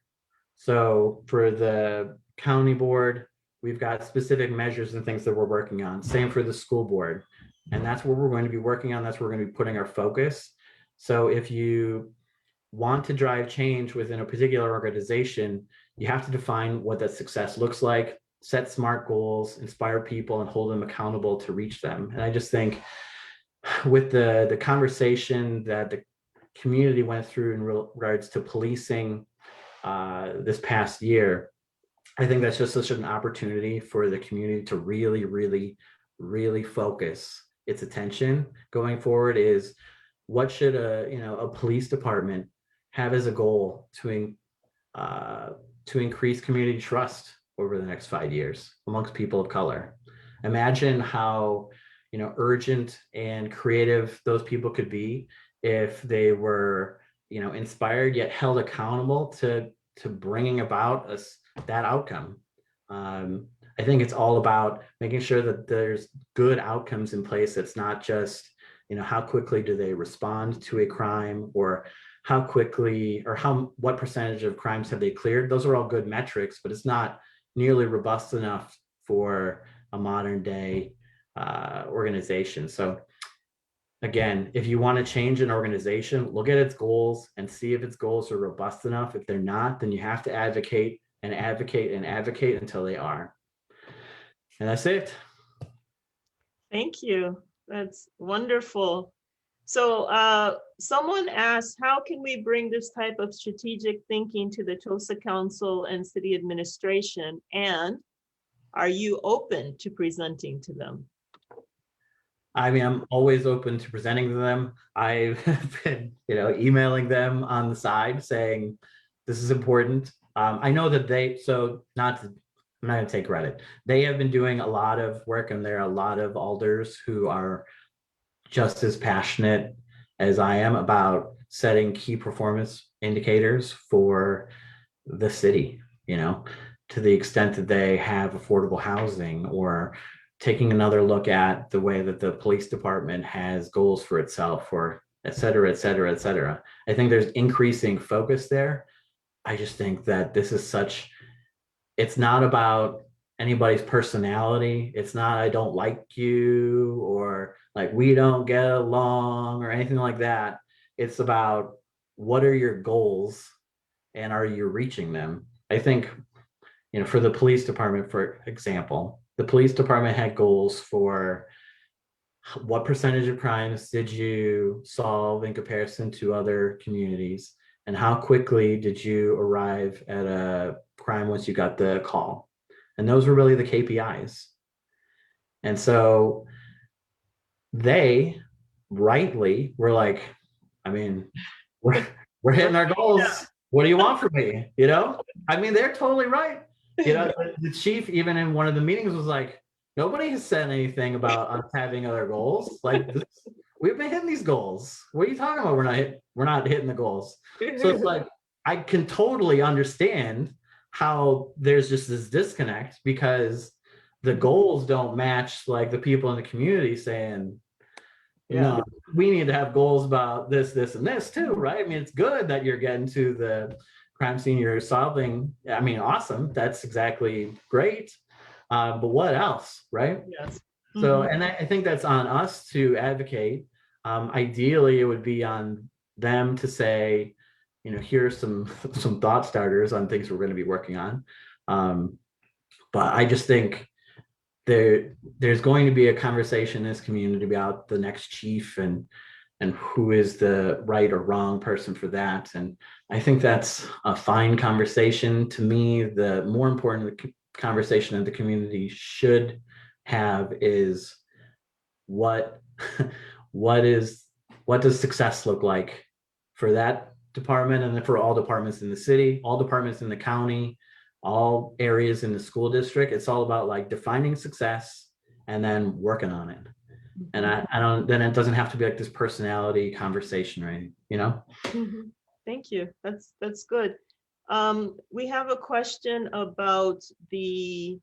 So for the county board, we've got specific measures and things that we're working on. Same for the school board. And that's what we're going to be working on. That's where we're going to be putting our focus. So if you want to drive change within a particular organization, you have to define what that success looks like, set smart goals, inspire people, and hold them accountable to reach them. And I just think with the conversation that the community went through in regards to policing this past year, I think that's just such an opportunity for the community to really, really, really focus its attention going forward. Is what should a police department have as a goal to increase community trust over the next 5 years amongst people of color? Imagine how urgent and creative those people could be if they were inspired yet held accountable to bringing about that outcome. I think it's all about making sure that there's good outcomes in place. It's not just, how quickly do they respond to a crime, or how quickly, or what percentage of crimes have they cleared. Those are all good metrics, but it's not nearly robust enough for a modern day organization. So again, if you want to change an organization, look at its goals and see if its goals are robust enough. If they're not, then you have to advocate and advocate and advocate until they are. And that's it. Thank you. That's wonderful. So someone asked, how can we bring this type of strategic thinking to the Tosa Council and city administration? And are you open to presenting to them? I mean, I'm always open to presenting to them. I've been, emailing them on the side saying, this is important. I know that I'm not going to take credit. They have been doing a lot of work, and there are a lot of alders who are just as passionate as I am about setting key performance indicators for the city, to the extent that they have affordable housing, or taking another look at the way that the police department has goals for itself, or et cetera, et cetera, et cetera. I think there's increasing focus there. I just think that it's not about anybody's personality. It's not, I don't like you, or like we don't get along, or anything like that. It's about, what are your goals and are you reaching them? I think, for the police department, for example, the police department had goals for what percentage of crimes did you solve in comparison to other communities, and how quickly did you arrive at a crime once you got the call. And those were really the KPIs. And so they rightly were like, I mean, we're hitting our goals. What do you want from me? I mean, they're totally right. The chief, even in one of the meetings, was like, nobody has said anything about us having other goals. Like, we've been hitting these goals. What are you talking about? We're not hitting the goals. So it's like, I can totally understand how there's just this disconnect, because the goals don't match like the people in the community saying, no, we need to have goals about this, this, and this too, right? I mean, it's good that you're getting to the crime scene you're solving. I mean, awesome. That's exactly great. But what else, right? Yes. So, and I think that's on us to advocate. Ideally, it would be on them to say, here's some thought starters on things we're going to be working on. But I just think there's going to be a conversation in this community about the next chief, and who is the right or wrong person for that. And I think that's a fine conversation. To me, the more important conversation that the community should have is, what does success look like for that department, and then for all departments in the city, all departments in the county, all areas in the school district. It's all about like defining success and then working on it. And I don't, then it doesn't have to be like this personality conversation, right? Thank you. That's good. We have a question about the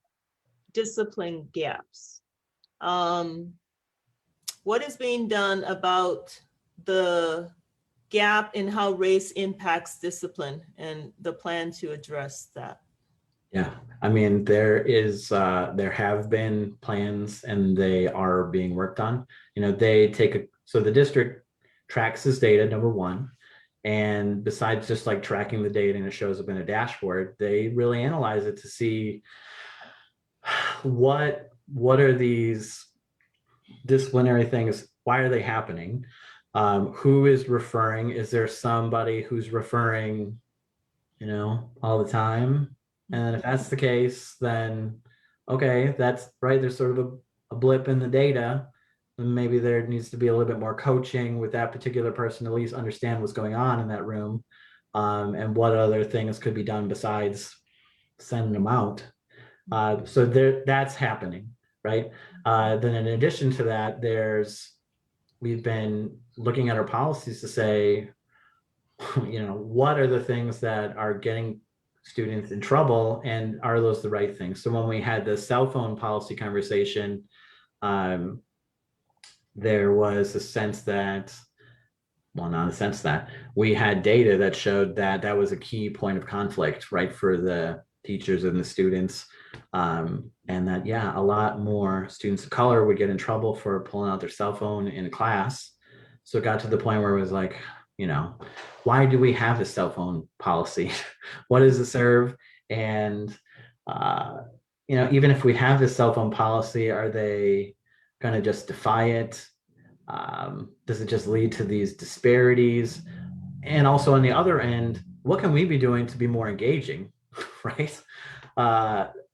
discipline gaps. What is being done about the gap in how race impacts discipline, and the plan to address that? Yeah, I mean, there have been plans, and they are being worked on. So the district tracks this data, number one, and besides just like tracking the data and it shows up in a dashboard, they really analyze it to see what are these disciplinary things, why are they happening, who is referring, is there somebody who's referring, all the time? And if that's the case, then okay, that's right, there's sort of a blip in the data, and maybe there needs to be a little bit more coaching with that particular person to at least understand what's going on in that room, and what other things could be done besides sending them out. So that's happening, right? Then in addition to that, we've been looking at our policies to say, what are the things that are getting students in trouble, and are those the right things? So when we had the cell phone policy conversation, there was a sense that, well, not a sense that we had data that showed that that was a key point of conflict, right, for the teachers and the students. And that, yeah, a lot more students of color would get in trouble for pulling out their cell phone in class. So it got to the point where it was like, you know, why do we have this cell phone policy? What does it serve? And, you know, even if we have this cell phone policy, are they going to just defy it? Does it just lead to these disparities? And also on the other end, what can we be doing to be more engaging, right?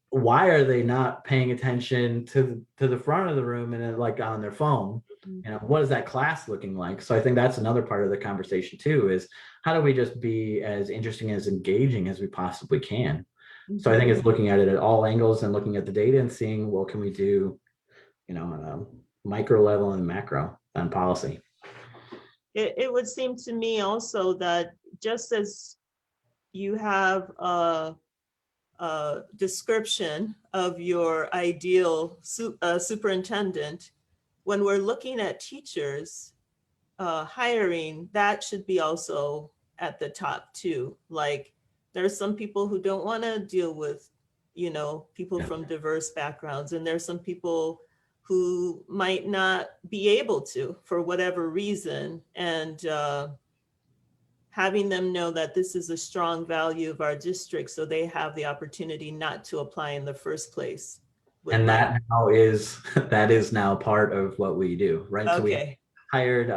Why are they not paying attention to the front of the room and then like on their phone? You know, what is that class looking like? So I think that's another part of the conversation too, is how do we just be as interesting, as engaging as we possibly can? So I think it's looking at it at all angles and looking at the data and seeing what can we do, you know, on a micro level and macro on policy. It would seem to me also that just as you have a description of your ideal superintendent, when we're looking at teachers hiring, that should be also at the top too. Like there's some people who don't want to deal with, you know, people from diverse backgrounds, and there's some people who might not be able to for whatever reason. And having them know that this is a strong value of our district, so they have the opportunity not to apply in the first place. And that now is now part of what we do, right? Okay. So we hired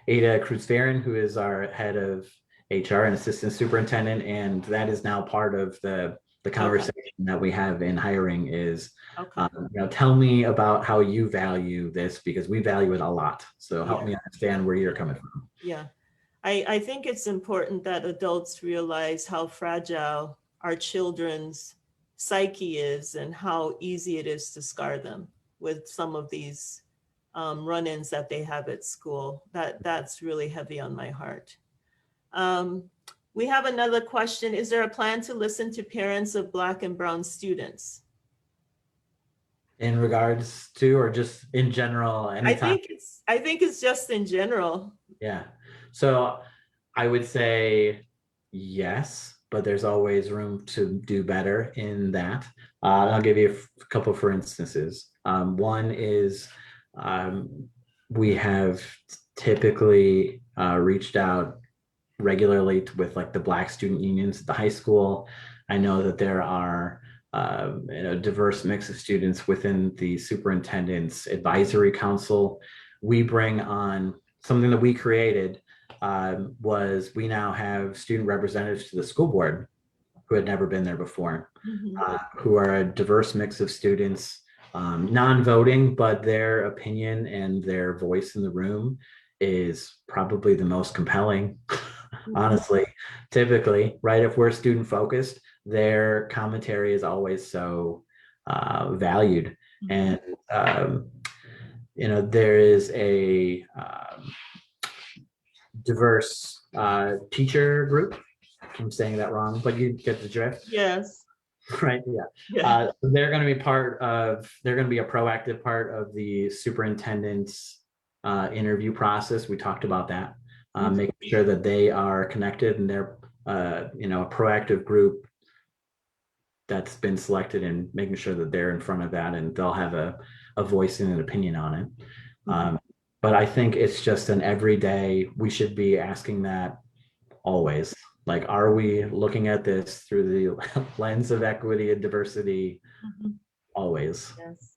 Ada Cruz-Farron, who is our head of HR and assistant superintendent, and that is now part of the conversation that we have in hiring is, you know, tell me about how you value this, because we value it a lot. So help me understand where you're coming from. Yeah, I think it's important that adults realize how fragile our children's psyche is and how easy it is to scar them with some of these run-ins that they have at school. That's really heavy on my heart. We have another question. Is there a plan to listen to parents of Black and Brown students? In regards to, or just in general? Anytime? I think it's just in general. Yeah. So I would say yes, but there's always room to do better in that. I'll give you a couple for instances. One is we have typically reached out regularly with like the Black student unions at the high school. I know that there are a diverse mix of students within the superintendent's advisory council. We bring on something that we created, was we now have student representatives to the school board who had never been there before, who are a diverse mix of students, non-voting, but their opinion and their voice in the room is probably the most compelling, honestly, typically, right? If we're student focused, their commentary is always so valued. And, you know, there is a diverse teacher group. I'm saying that wrong, but you get the drift. Yes. Right. Yeah. They're going to be they're going to be a proactive part of the superintendent's interview process. We talked about that, making sure that they are connected and they're, you know, a proactive group that's been selected, and making sure that they're in front of that and they'll have a voice and an opinion on it. But I think it's just an everyday, we should be asking that always. Like, are we looking at this through the lens of equity and diversity? Always. Yes.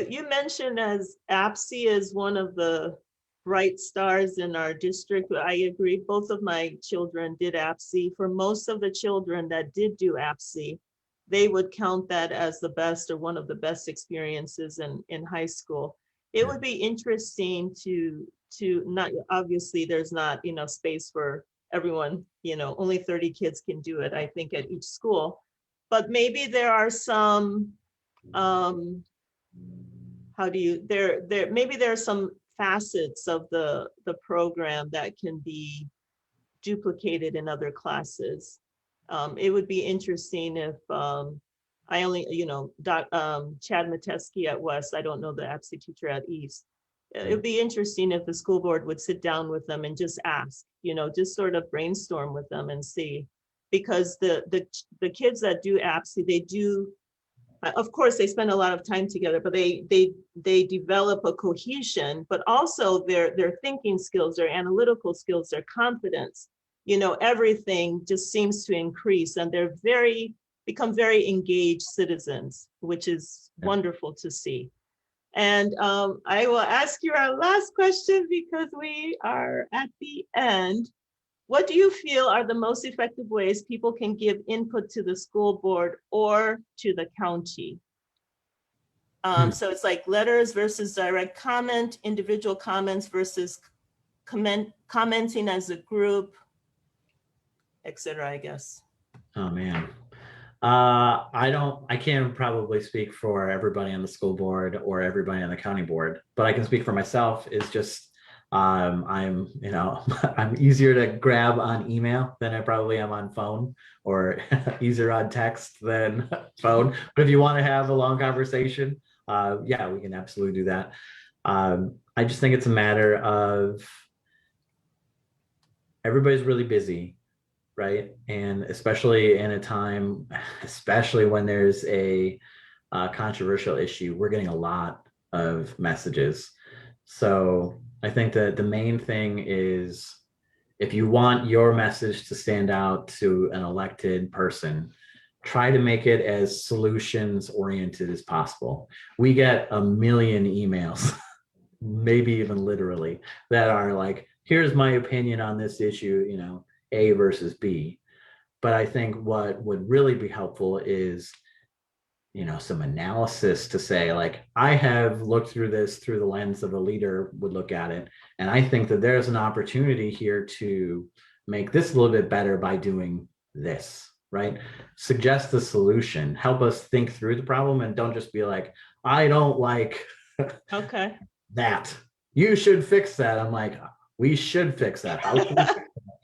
You mentioned as APSE is one of the bright stars in our district. I agree. Both of my children did APSE. For most of the children that did do APSE, they would count that as the best or one of the best experiences in high school. It would be interesting to not, obviously there's not enough space for everyone, you know, only 30 kids can do it, I think, at each school. But maybe there are some, maybe there are some facets of the program that can be duplicated in other classes. It would be interesting if I only, Chad Matesky at West, I don't know the APSI teacher at East. It would be interesting if the school board would sit down with them and just ask, just sort of brainstorm with them and see. Because the kids that do APSI, they do, of course, they spend a lot of time together, but they develop a cohesion, but also their thinking skills, their analytical skills, their confidence, everything just seems to increase, and they're become very engaged citizens, which is wonderful to see. And I will ask you our last question because we are at the end. What do you feel are the most effective ways people can give input to the school board or to the county? So it's like letters versus direct comment, individual comments versus commenting as a group, etc. I guess. Oh man. I can't probably speak for everybody on the school board or everybody on the county board, but I can speak for myself. Is just I'm I'm easier to grab on email than I probably am on phone, or easier on text than phone. But if you want to have a long conversation, yeah, we can absolutely do that. I just think it's a matter of everybody's really busy, right? And especially in a time, especially when there's a controversial issue, we're getting a lot of messages. So I think that the main thing is, if you want your message to stand out to an elected person, try to make it as solutions oriented as possible. We get a million emails, maybe even literally, that are like, here's my opinion on this issue, A versus B. But I think what would really be helpful is, some analysis to say, like, I have looked through this through the lens of a leader would look at it. And I think that there's an opportunity here to make this a little bit better by doing this, right? Suggest the solution, help us think through the problem, and don't just be like, I don't like that. You should fix that. I'm like, we should fix that. How should we fix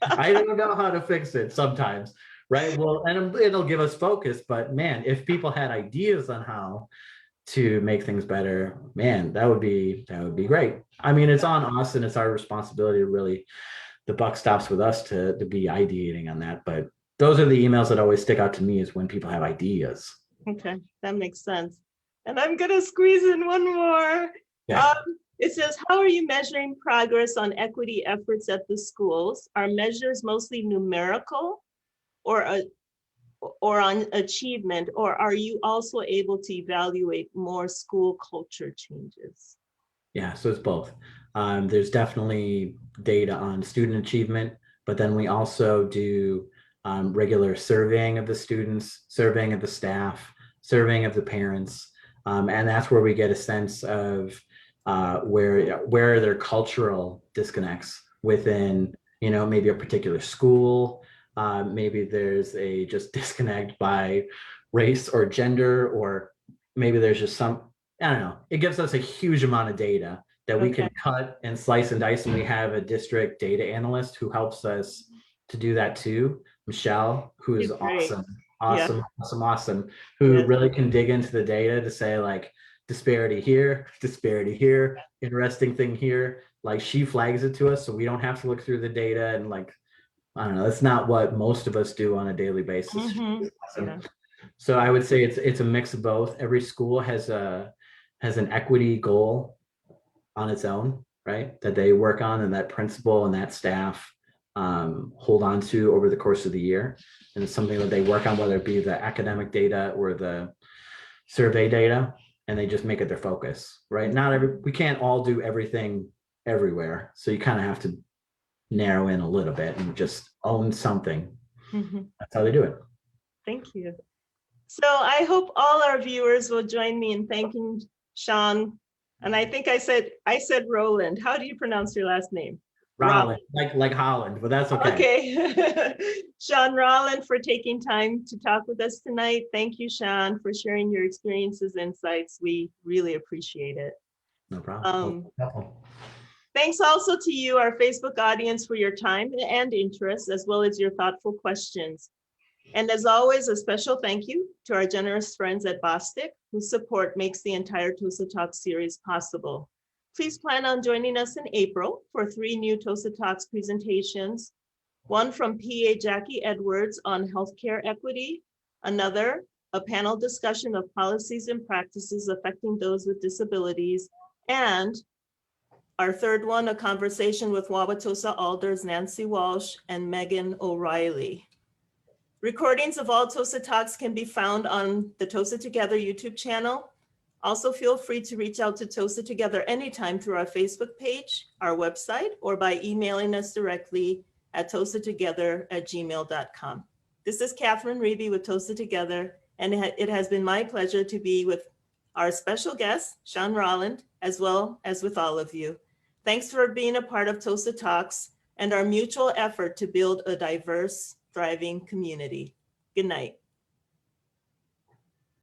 that? I don't know how to fix it sometimes, right? Well, and it'll give us focus, but man, if people had ideas on how to make things better, man, that would be great. I mean, it's on us and it's our responsibility to really, the buck stops with us to be ideating on that. But those are the emails that always stick out to me, is when people have ideas. Okay, that makes sense. And I'm gonna squeeze in one more. Yeah. It says, how are you measuring progress on equity efforts at the schools? Are measures mostly numerical or on achievement, or are you also able to evaluate more school culture changes? Yeah, so it's both. There's definitely data on student achievement, but then we also do regular surveying of the students, surveying of the staff, surveying of the parents, and that's where we get a sense of where are their cultural disconnects within, maybe a particular school. Maybe there's a just disconnect by race or gender, or maybe there's just some, I don't know. It gives us a huge amount of data that we can cut and slice and dice, and we have a district data analyst who helps us to do that too, Michelle, who is awesome, who really can dig into the data to say, like, disparity here, interesting thing here. Like, she flags it to us so we don't have to look through the data and, like, I don't know, that's not what most of us do on a daily basis. Yeah. So I would say it's a mix of both. Every school has an equity goal on its own, right? That they work on, and that principal and that staff hold on to over the course of the year. And it's something that they work on, whether it be the academic data or the survey data, and they just make it their focus, right? We can't all do everything everywhere. So you kind of have to narrow in a little bit and just own something. That's how they do it. Thank you. So I hope all our viewers will join me in thanking Shawn. And I think I said Rolland. How do you pronounce your last name? Rolland, like Holland, but that's okay. Okay. Shawn Rolland, for taking time to talk with us tonight. Thank you, Shawn, for sharing your experiences, insights. We really appreciate it. No problem. Thanks also to you, our Facebook audience, for your time and interest, as well as your thoughtful questions. And as always, a special thank you to our generous friends at Bostic, whose support makes the entire Tosa Talks series possible. Please plan on joining us in April for 3 new Tosa Talks presentations. One from PA Jackie Edwards on healthcare equity, another, a panel discussion of policies and practices affecting those with disabilities, and our third one, a conversation with Wauwatosa Alders Nancy Walsh and Megan O'Reilly. Recordings of all Tosa Talks can be found on the Tosa Together YouTube channel. Also feel free to reach out to Tosa Together anytime through our Facebook page, our website, or by emailing us directly at tosatogether@gmail.com. This is Catherine Reeby with Tosa Together, and it has been my pleasure to be with our special guest, Shawn Rolland, as well as with all of you. Thanks for being a part of Tosa Talks and our mutual effort to build a diverse, thriving community. Good night.